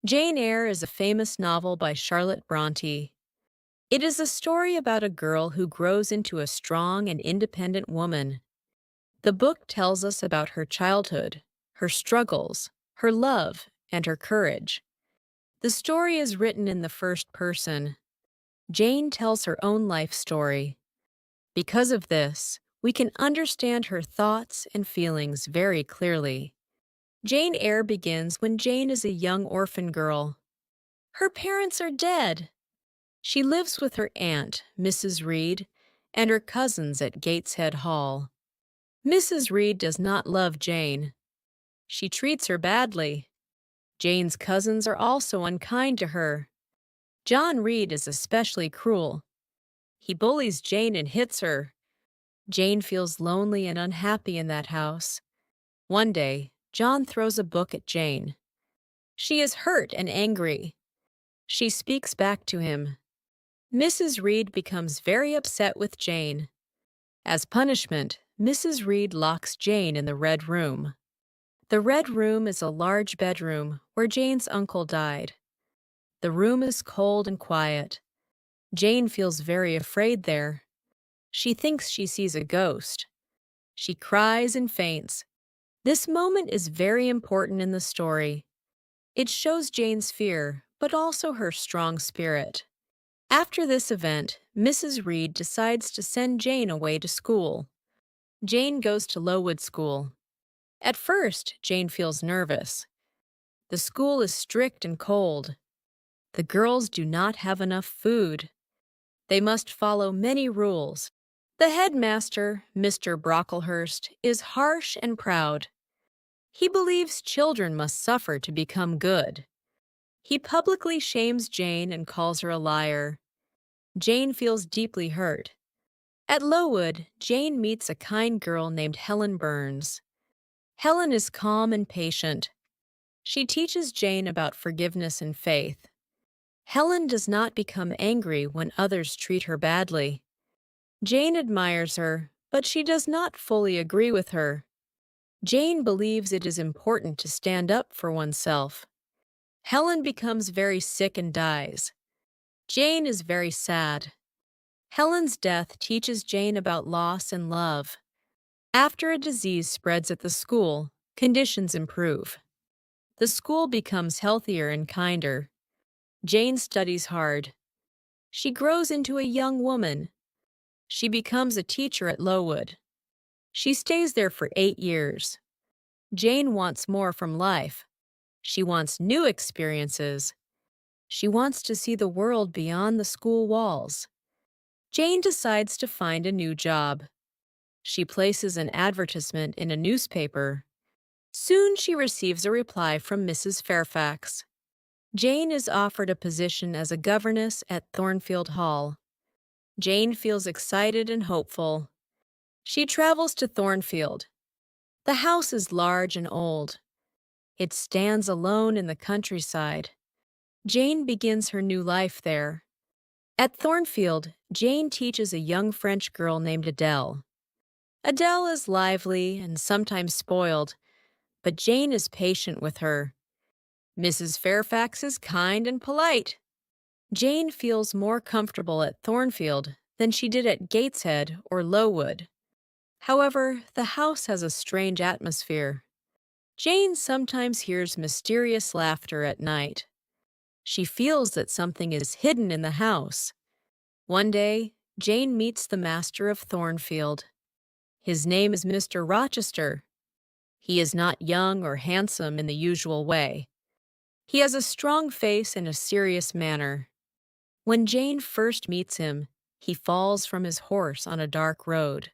Jane Eyre is a famous novel by Charlotte Bronte. It is a story about a girl who grows into a strong and independent woman. The book tells us about her childhood, her struggles, her love, and her courage. The story is written in the first person. Jane tells her own life story. Because of this, we can understand her thoughts and feelings very clearly. Jane Eyre begins when Jane is a young orphan girl. Her parents are dead. She lives with her aunt, Mrs. Reed, and her cousins at Gateshead Hall. Mrs. Reed does not love Jane. She treats her badly. Jane's cousins are also unkind to her. John Reed is especially cruel. He bullies Jane and hits her. Jane feels lonely and unhappy in that house. One day, John throws a book at Jane. She is hurt and angry. She speaks back to him. Mrs. Reed becomes very upset with Jane. As punishment, Mrs. Reed locks Jane in the Red Room. The Red Room is a large bedroom where Jane's uncle died. The room is cold and quiet. Jane feels very afraid there. She thinks she sees a ghost. She cries and faints. This moment is very important in the story. It shows Jane's fear, but also her strong spirit. After this event, Mrs. Reed decides to send Jane away to school. Jane goes to Lowood School. At first, Jane feels nervous. The school is strict and cold. The girls do not have enough food. They must follow many rules. The headmaster, Mr. Brocklehurst, is harsh and proud. He believes children must suffer to become good. He publicly shames Jane and calls her a liar. Jane feels deeply hurt. At Lowood, Jane meets a kind girl named Helen Burns. Helen is calm and patient. She teaches Jane about forgiveness and faith. Helen does not become angry when others treat her badly. Jane admires her, but she does not fully agree with her. Jane believes it is important to stand up for oneself. Helen becomes very sick and dies. Jane is very sad. Helen's death teaches Jane about loss and love. After a disease spreads at the school, conditions improve. The school becomes healthier and kinder. Jane studies hard. She grows into a young woman. She becomes a teacher at Lowood. She stays there for 8 years. Jane wants more from life. She wants new experiences. She wants to see the world beyond the school walls. Jane decides to find a new job. She places an advertisement in a newspaper. Soon she receives a reply from Mrs. Fairfax. Jane is offered a position as a governess at Thornfield Hall. Jane feels excited and hopeful. She travels to Thornfield. The house is large and old. It stands alone in the countryside. Jane begins her new life there. At Thornfield, Jane teaches a young French girl named Adele. Adele is lively and sometimes spoiled, but Jane is patient with her. Mrs. Fairfax is kind and polite. Jane feels more comfortable at Thornfield than she did at Gateshead or Lowood. However, the house has a strange atmosphere. Jane sometimes hears mysterious laughter at night. She feels that something is hidden in the house. One day, Jane meets the master of Thornfield. His name is Mr. Rochester. He is not young or handsome in the usual way. He has a strong face and a serious manner. When Jane first meets him, he falls from his horse on a dark road.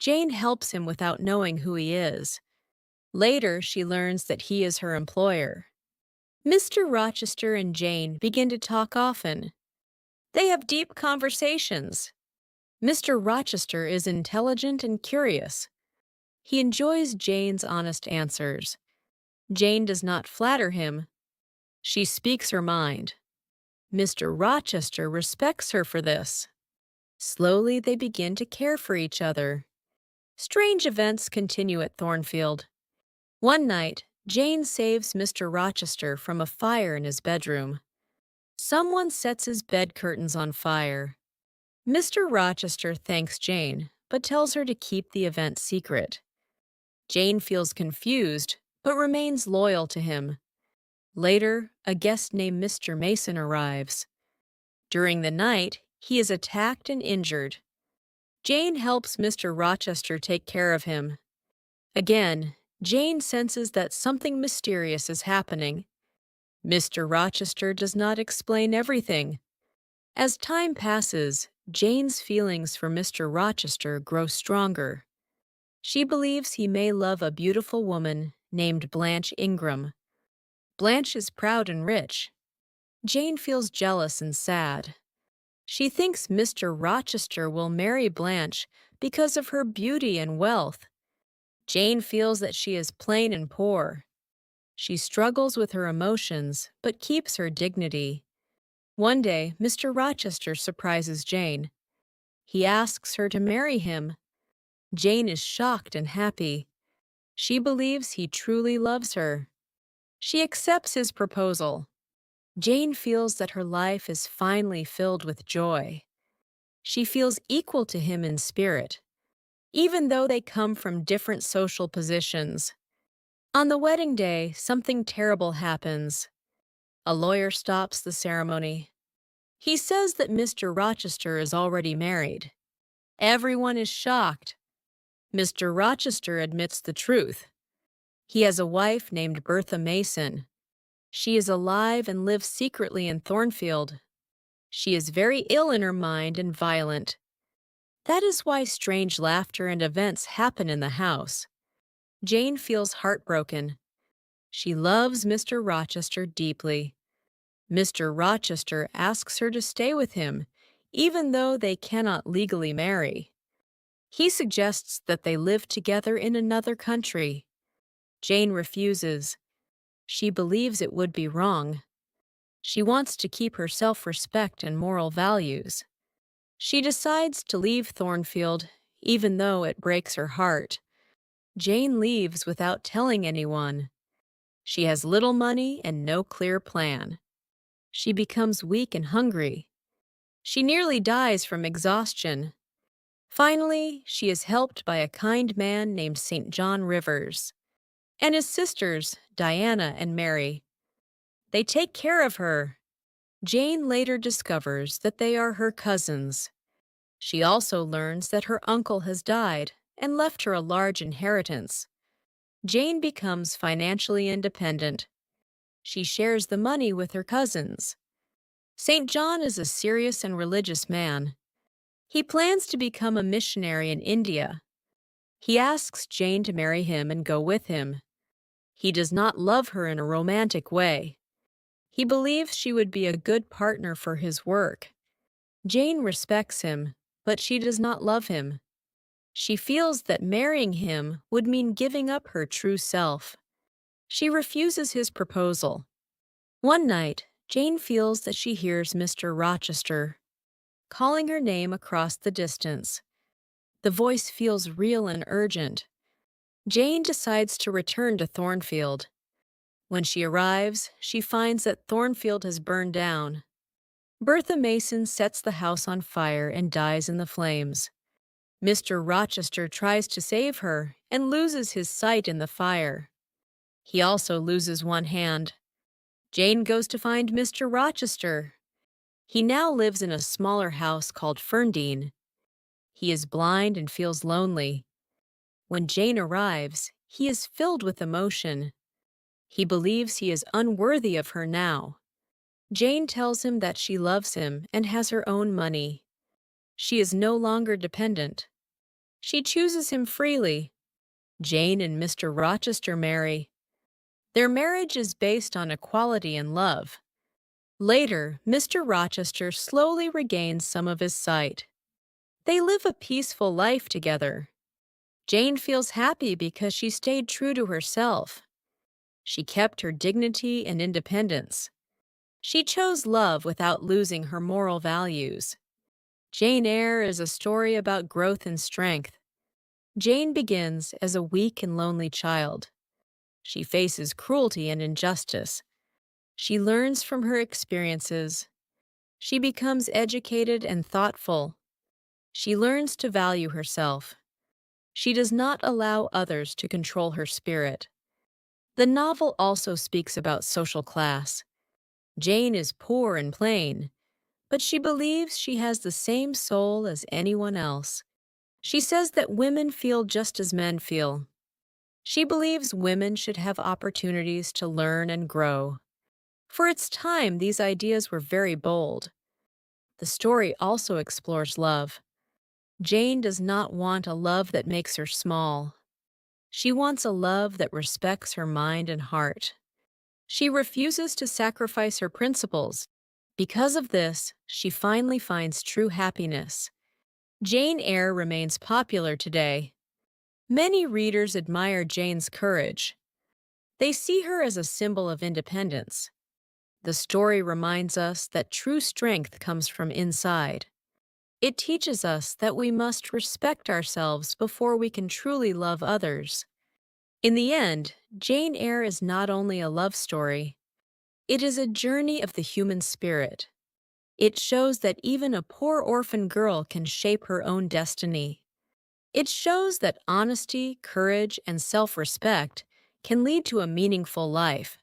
Jane helps him without knowing who he is. Later, she learns that he is her employer. Mr. Rochester and Jane begin to talk often. They have deep conversations. Mr. Rochester is intelligent and curious. He enjoys Jane's honest answers. Jane does not flatter him. She speaks her mind. Mr. Rochester respects her for this. Slowly, they begin to care for each other. Strange events continue at Thornfield. One night, Jane saves Mr. Rochester from a fire in his bedroom. Someone sets his bed curtains on fire. Mr. Rochester thanks Jane, but tells her to keep the event secret. Jane feels confused, but remains loyal to him. Later, a guest named Mr. Mason arrives. During the night, he is attacked and injured. Jane helps Mr. Rochester take care of him. Again, Jane senses that something mysterious is happening. Mr. Rochester does not explain everything. As time passes, Jane's feelings for Mr. Rochester grow stronger. She believes he may love a beautiful woman named Blanche Ingram. Blanche is proud and rich. Jane feels jealous and sad. She thinks Mr. Rochester will marry Blanche because of her beauty and wealth. Jane feels that she is plain and poor. She struggles with her emotions, but keeps her dignity. One day, Mr. Rochester surprises Jane. He asks her to marry him. Jane is shocked and happy. She believes he truly loves her. She accepts his proposal. Jane feels that her life is finally filled with joy. She feels equal to him in spirit, even though they come from different social positions. On the wedding day, something terrible happens. A lawyer stops the ceremony. He says that Mr. Rochester is already married. Everyone is shocked. Mr. Rochester admits the truth. He has a wife named Bertha Mason. She is alive and lives secretly in Thornfield. She is very ill in her mind and violent. That is why strange laughter and events happen in the house. Jane feels heartbroken. She loves Mr. Rochester deeply. Mr. Rochester asks her to stay with him, even though they cannot legally marry. He suggests that they live together in another country. Jane refuses. She believes it would be wrong. She wants to keep her self-respect and moral values. She decides to leave Thornfield, even though it breaks her heart. Jane leaves without telling anyone. She has little money and no clear plan. She becomes weak and hungry. She nearly dies from exhaustion. Finally, she is helped by a kind man named St. John Rivers and his sisters, Diana and Mary. They take care of her. Jane later discovers that they are her cousins. She also learns that her uncle has died and left her a large inheritance. Jane becomes financially independent. She shares the money with her cousins. St. John is a serious and religious man. He plans to become a missionary in India. He asks Jane to marry him and go with him. He does not love her in a romantic way. He believes she would be a good partner for his work. Jane respects him, but she does not love him. She feels that marrying him would mean giving up her true self. She refuses his proposal. One night, Jane feels that she hears Mr. Rochester calling her name across the distance. The voice feels real and urgent. Jane decides to return to Thornfield. When she arrives, she finds that Thornfield has burned down. Bertha Mason sets the house on fire and dies in the flames. Mr. Rochester tries to save her and loses his sight in the fire. He also loses one hand. Jane goes to find Mr. Rochester. He now lives in a smaller house called Ferndean. He is blind and feels lonely. When Jane arrives, he is filled with emotion. He believes he is unworthy of her now. Jane tells him that she loves him and has her own money. She is no longer dependent. She chooses him freely. Jane and Mr. Rochester marry. Their marriage is based on equality and love. Later, Mr. Rochester slowly regains some of his sight. They live a peaceful life together. Jane feels happy because she stayed true to herself. She kept her dignity and independence. She chose love without losing her moral values. Jane Eyre is a story about growth and strength. Jane begins as a weak and lonely child. She faces cruelty and injustice. She learns from her experiences. She becomes educated and thoughtful. She learns to value herself. She does not allow others to control her spirit. The novel also speaks about social class. Jane is poor and plain, but she believes she has the same soul as anyone else. She says that women feel just as men feel. She believes women should have opportunities to learn and grow. For its time, these ideas were very bold. The story also explores love. Jane does not want a love that makes her small. She wants a love that respects her mind and heart. She refuses to sacrifice her principles. Because of this, she finally finds true happiness. Jane Eyre remains popular today. Many readers admire Jane's courage. They see her as a symbol of independence. The story reminds us that true strength comes from inside. It teaches us that we must respect ourselves before we can truly love others. In the end, Jane Eyre is not only a love story, it is a journey of the human spirit. It shows that even a poor orphan girl can shape her own destiny. It shows that honesty, courage, and self-respect can lead to a meaningful life.